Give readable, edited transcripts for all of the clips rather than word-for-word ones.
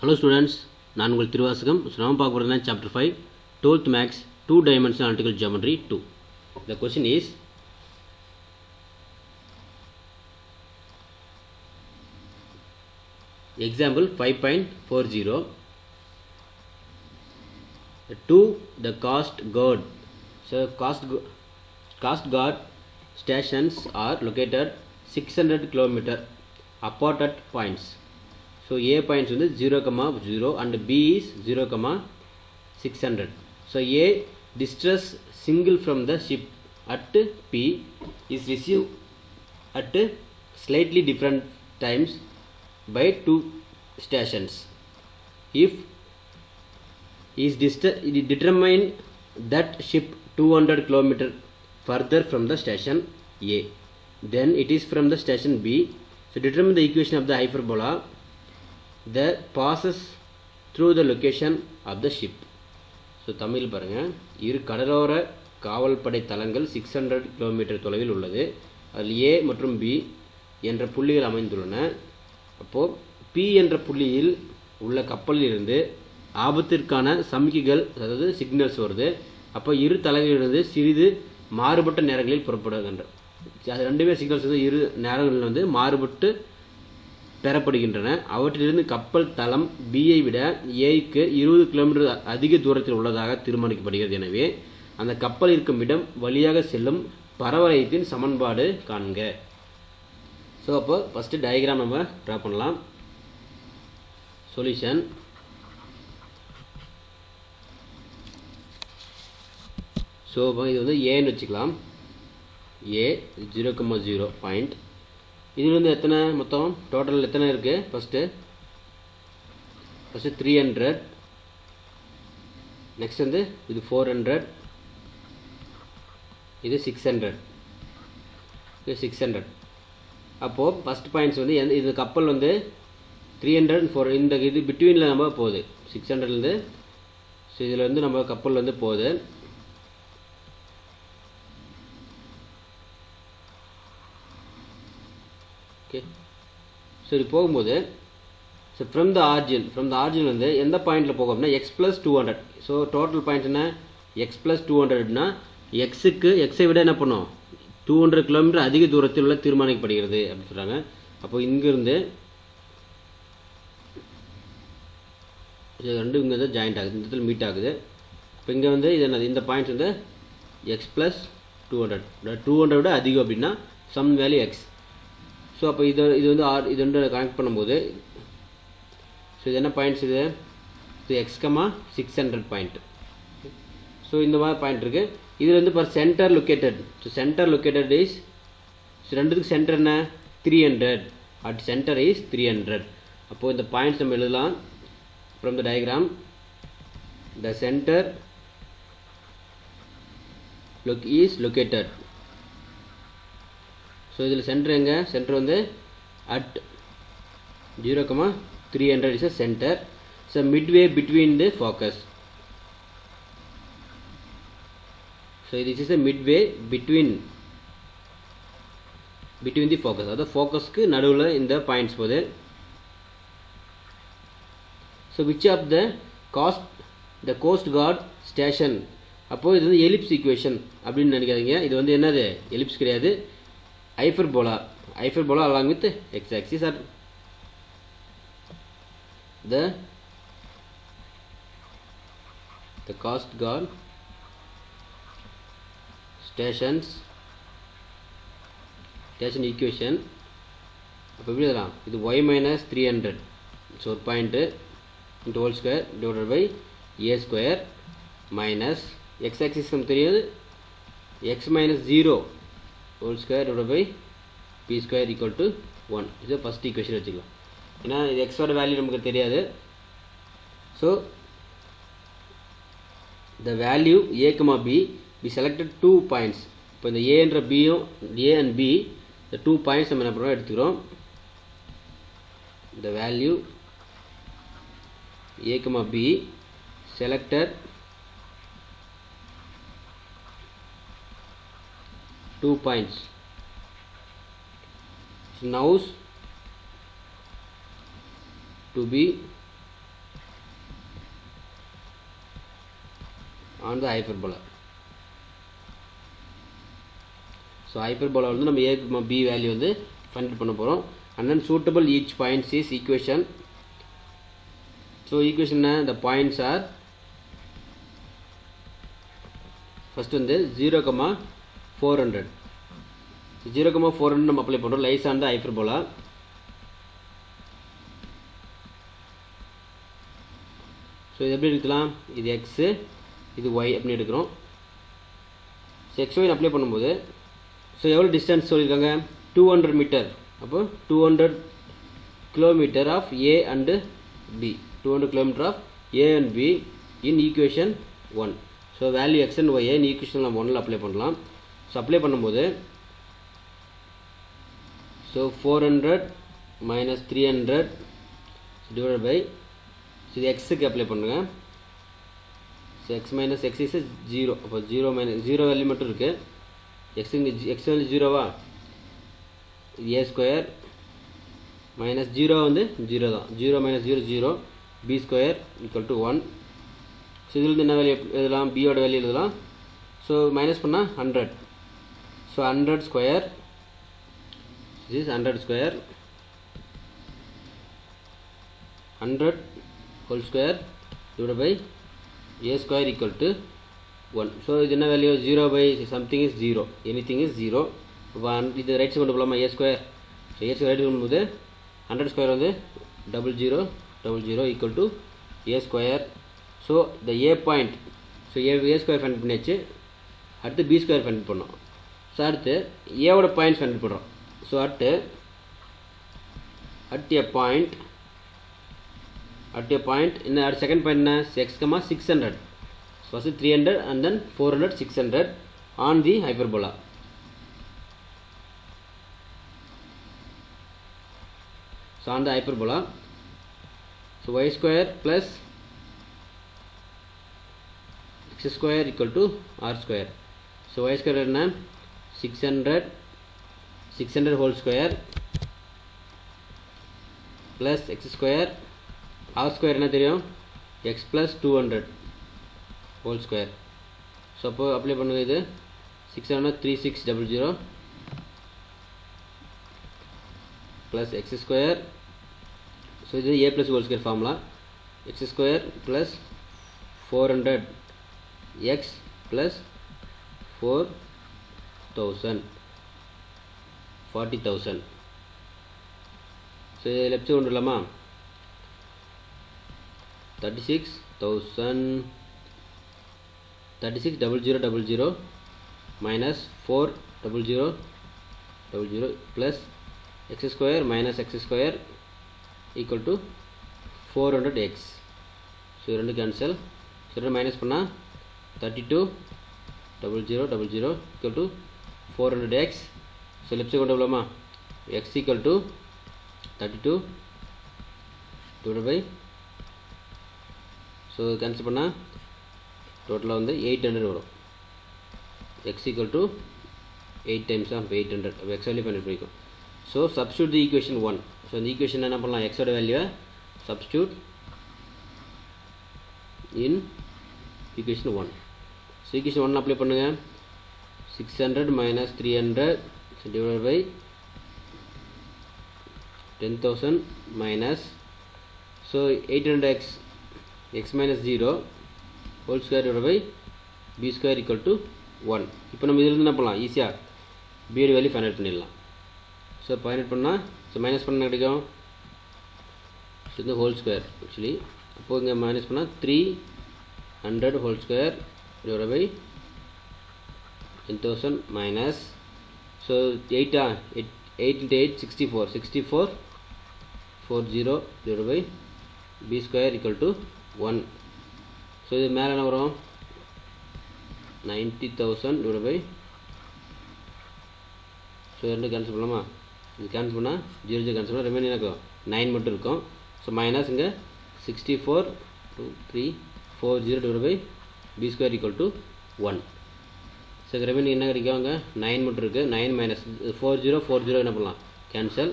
Hello students, நான் உங்கள் திருவாசகம். நாம் பார்க்க போகிறது chapter 5 12th max 2 dimensional analytical geometry 2. The question is example 5.40 to the coast guard. So coast guard stations are located 600 km apart at points. So A points is 0, 0 and B is 0, 600. So A distress signal from the ship at P is received at slightly different times by two stations. If is determine that ship 200 km further from the station A, then it is from the station B. So determine the equation of the hyperbola that passes through the location of the ship. So Tamil பாருங்க, இரு கடலோர காவல்படை தளங்கள் 600 km தொலைவில் உள்ளது. அதில் A மற்றும் B என்ற புள்ளிகள் அமைந்துள்ளன. அப்போ P என்ற புள்ளியில் உள்ள கப்பலில் இருந்து ஆபத்திற்கான சமிக்கைகள், அதாவது சிக்னல்ஸ் வருது. அப்போ இரு தளங்களிலிருந்து சிறிது மாறுபட்ட நேரங்களில் புறப்படுகின்றன. அது ரெண்டுமே சிக்னல்ஸ் வந்து இரு நேரங்களில் வந்து மாறுபட்டு பெறப்படுகின்றன. அவற்றிலிருந்து கப்பல் தளம் பியை விட ஏக்கு 20 கிலோமீட்டர் அதிக தூரத்தில் உள்ளதாக தீர்மானிக்கப்படுகிறது. எனவே அந்த கப்பல் இருக்கும் இடம் வழியாக செல்லும் பரவளையத்தின் சமன்பாடு காண்க. ஸோ அப்போ ஃபஸ்ட்டு டயக்ராம் நம்ம ட்ரா பண்ணலாம். சொல்யூஷன். ஸோ இது வந்து ஏன்னு வச்சுக்கலாம். ஏ 0,0 பாயிண்ட். இதில் வந்து எத்தனை மொத்தம் டோட்டல் எத்தனை இருக்குது? ஃபஸ்ட்டு 300, நெக்ஸ்ட் வந்து இது 400, இது 600, இது 600. அப்போது ஃபஸ்ட் பாயிண்ட்ஸ் வந்து இது கப்பல் வந்து 300 4 இந்த இது பிட்வீனில் நம்ம போகுது 600லேருந்து. ஸோ இதில் வந்து நம்ம கப்பல் வந்து போகுது. ஓகே, ஸோ இது போகும்போது ஸோ ஃப்ரம் த ஆர்ஜின் வந்து எந்த பாயிண்டில் போகும் அப்படின்னா x + 200. ஸோ டோட்டல் பாயிண்ட் என்ன? x + 200னா எக்ஸை விட என்ன பண்ணும்? 200 கிலோமீட்டர் அதிக தூரத்தில் உள்ள தீர்மானிக்கப்படுகிறது அப்படின்னு சொல்கிறாங்க. அப்போ இங்கேருந்து இது ரெண்டு இங்கே தான் ஜாயிண்ட் ஆகுது, இந்த இடத்துல மீட் ஆகுது. இப்போ இங்கே வந்து இது என்னது? இந்த பாயிண்ட்ஸ் வந்து x + 200, 200 விட அதிகம் அப்படின்னா சம் வேல்யூ x. ஸோ அப்போ இது வந்து இது வந்து கனெக்ட் பண்ணும்போது ஸோ இது என்ன பாயிண்ட்ஸ்? இது x, 600 பாயிண்ட். ஸோ இந்த மாதிரி பாயிண்ட் இருக்குது. இதில் வந்து பர் center located. So center located is, so ரெண்டுத்துக்கு சென்டர் என்ன? 300. At center is 300. அப்போது இந்த பாயிண்ட்ஸ் நம்ம எழுதலாம். From the diagram the center is located. So இதில் சென்டர் எங்கே? சென்டர் வந்து at 0,300 is a center. So midway between the focus. So this is a midway between the focus. அதாவது ஃபோக்கஸ்க்கு நடுவில் இந்த பாயிண்ட்ஸ் போகுது. So which of the coast guard station. அப்போது இது வந்து எலிப்ஸ் ஈக்குவேஷன் அப்படின்னு நினைக்காதீங்க. இது வந்து என்னது? எலிப்ஸ் கிடையாது, hyperbola along with x-axis are the coast guard station equation. அப்போ எப்படி எழுதலாம்? இது y - 300. ஸோ ஒரு point into whole square divided by a square minus x-axis நமக்கு தெரியாது, x - 0 whole square divide by B square equal to 1. இது first equation வச்சுக்கலாம். ஏன்னா இது எக்ஸோட வேல்யூ நமக்கு தெரியாது. So the value a, b we selected 2 points. இப்போ இந்த ஏன்ற பியும் ஏ அண்ட் பி இந்த 2 பாயிண்ட்ஸ் நம்ம என்ன பண்ணுறோம் எடுத்துக்கிறோம். The value a, b selected 2 points. So now to be on the hyperbola. So hyperbola வந்து நம்ம a b வேல்யூ வந்து ஃபைண்ட் பண்ண போறோம். And then suitable each points is equation. So equation the points are first வந்து 0,400. 0,400 நம்ம apply பண்றோம் lies on the hyperbola. So இது எப்படி எடுக்கலாம்? இது x இது y அப்படி எடுக்கிறோம். So xy அப்ளை பண்ணும்போது so எவ்வளவு டிஸ்டன்ஸ் சொல்லிருக்காங்க 200 மீட்டர். அப்போ 200 kilometer of a and b. 200 kilometer of a and b in equation 1. So value x and y in equation 1 ல அப்ளை பண்ணலாம். So அப்ளை பண்ணும்போது so 400 minus 300 divided by so இது x க்கு apply பண்ணுங்க. so x minus x is 0. அப்போ 0 minus 0 value மட்டும் இருக்கு. x value 0 வா a ஸ்கொயர் மைனஸ் 0 வந்து 0 தான். 0 minus 0 0 b square equal to 1. So இதில் என்ன வேல்யூ எழுதலாம்? b ஓட வேல்யூ எழுதலாம். ஸோ மைனஸ் பண்ணால் 100. So 100 square this is 100 square 100 whole square divided by a square equal to 1. So இது என்ன value 0 by something is 0, anything is 0. இது right side கொண்டு போகலாமா a square. So a square right பண்ணும்போது 100 square வந்து 00 00 equal to a square. So the a point so a square find பண்ணியாச்சு. அடுத்து b square find பண்ணோம். ஸோ அடுத்து a ஓட பாயிண்ட் ஃபைண்ட் பண்ணுறோம். So at a point in our second point x, 600. So first 300 and then 400 600 on the hyperbola. So on the hyperbola, so y square plus x square equal to r square. So y square is 600 whole square plus x square r square என்ன தெரியும் x plus 200 whole square. So அப்போ apply பண்ணுங்க. இது 600 3600 plus x square. So இது a plus whole square formula. x square plus 400 x plus 4000 40,000. So left side கொண்டு வரலாமா 36,00,00 minus 4,00,00 plus x square minus x square equal to 400x. So ரெண்டு cancel. So ரெண்டு minus பண்ணால் 32,00,00 equal to 400x. So left side கொண்டு வரலாமா x equal to 32 divided by so cancel பண்ணால் டோட்டலாக வந்து 800 வரும். x equal to 8 times of 800. x value find பண்ணிக்கும். So substitute the equation 1. So இந்த ஈக்குவேஷன் என்ன பண்ணலாம் x ஓட வேல்யூவை substitute in equation 1. So equation 1 apply பண்ணுங்கள். 600 minus 300 divided by 10,000 minus so 800x x minus 0 whole square divided by b square equal to 1. இப்போ நம்ம இதிலிருந்து என்ன பண்ணலாம் ஈஸியாக b ஓட வேல்யூ ஃபைண்ட் அவுட் பண்ணிடலாம். ஸோ ஃபைண்ட் அவுட் பண்ணால் ஸோ மைனஸ் பண்ண கிடைக்கும். ஸோ இந்த ஹோல் ஸ்கொயர் ஆக்சுவலி அப்போது இங்கே மைனஸ் பண்ணால் 300 whole square divided by 10,000 minus so 8 into 8 64 40 divided by b square equal to 1. so இது மேலே என்ன வரும் 90,000 divided by ஸோ ரெண்டு கேன்சல் பண்ணலாமா இது கேன்சல் பண்ணால் 0 கேன்சல் பண்ணால் ரிமைனிங் இருக்கும் 9 மட்டும் இருக்கும். ஸோ மைனஸ் இங்கே 64 340 divided by b square equal to 1. So revenue என்ன கிடைக்கும் அங்கே 9 மட்டும் இருக்குது. 9 மைனஸ் 40 என்ன பண்ணலாம் cancel.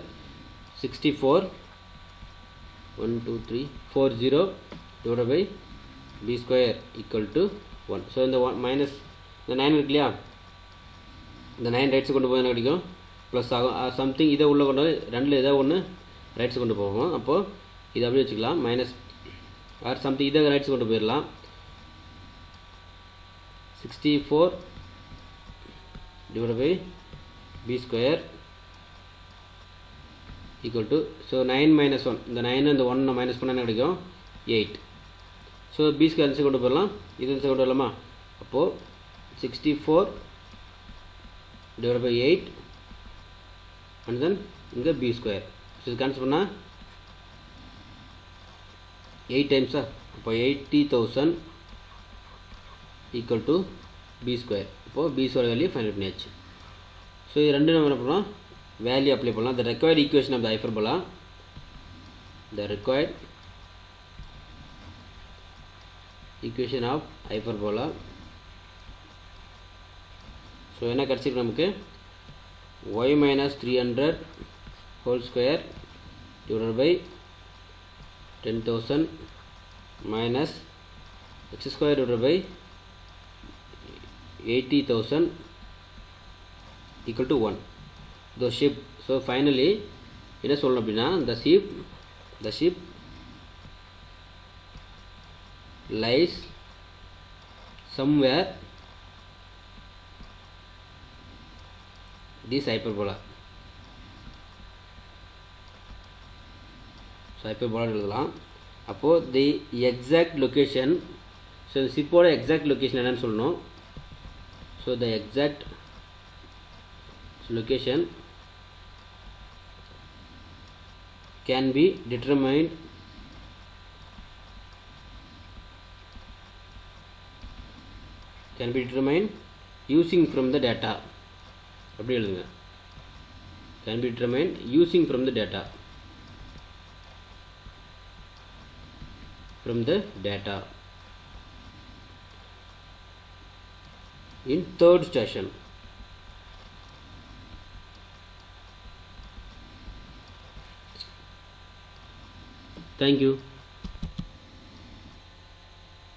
64 1 2 3 40 divided by b square equal to 1. So இந்த மைனஸ் இந்த 9 இருக்கு இல்லையா, இந்த 9 ரைட்ஸு கொண்டு போய் என்ன கிடைக்கும், ப்ளஸ் ஆகும். சம்திங் இதை உள்ளே கொண்டு போய் ரெண்டில் ஏதோ ஒன்று ரைட்ஸு கொண்டு போகும். அப்போது இதை அப்படியே வச்சுக்கலாம், மைனஸ் ஆர் சம்திங் இதை ரைட்ஸு கொண்டு போயிடலாம். 64 divided by b square equal to, so 9 minus 1, இந்த 9 இந்த 1 மைனஸ் பண்ணால் என்ன கிடைக்கும், 8. ஸோ b square ஆன்சர் கொண்டு போயிடலாம், இது ஆன்சர் கொண்டு வரலாமா. அப்போது 64 divided by 8 and then இங்கே b square. ஸோ இது கேன்சல் பண்ணால் 8 டைம்ஸா, அப்போ 80,000 equal to b square. இப்போது b square வேல்யூ ஃபைண்ட் பண்ணியாச்சு. ஸோ இது ரெண்டு நம்ம என்ன பண்ணலாம், வேல்யூ அப்ளை பண்ணலாம். the required equation of the hyperbola, the required equation of hyperbola. So என்ன கிடச்சிருக்கு நமக்கு, y minus 300 whole square divided by 10,000 minus x square divided by 80,000 equal to 1. The ship, so finally என்ன சொல்லணும் அப்படின்னா, the ship lies somewhere this hyperbola. So hyperbola எழுதலாம். அப்போது the exact location, so இந்த ஷிப்போட exact location என்னன்னு சொல்லணும். So the exact location can be determined using from the data. அப்படி எழுதுங்க, can be determined using from the data, in third station. Thank you.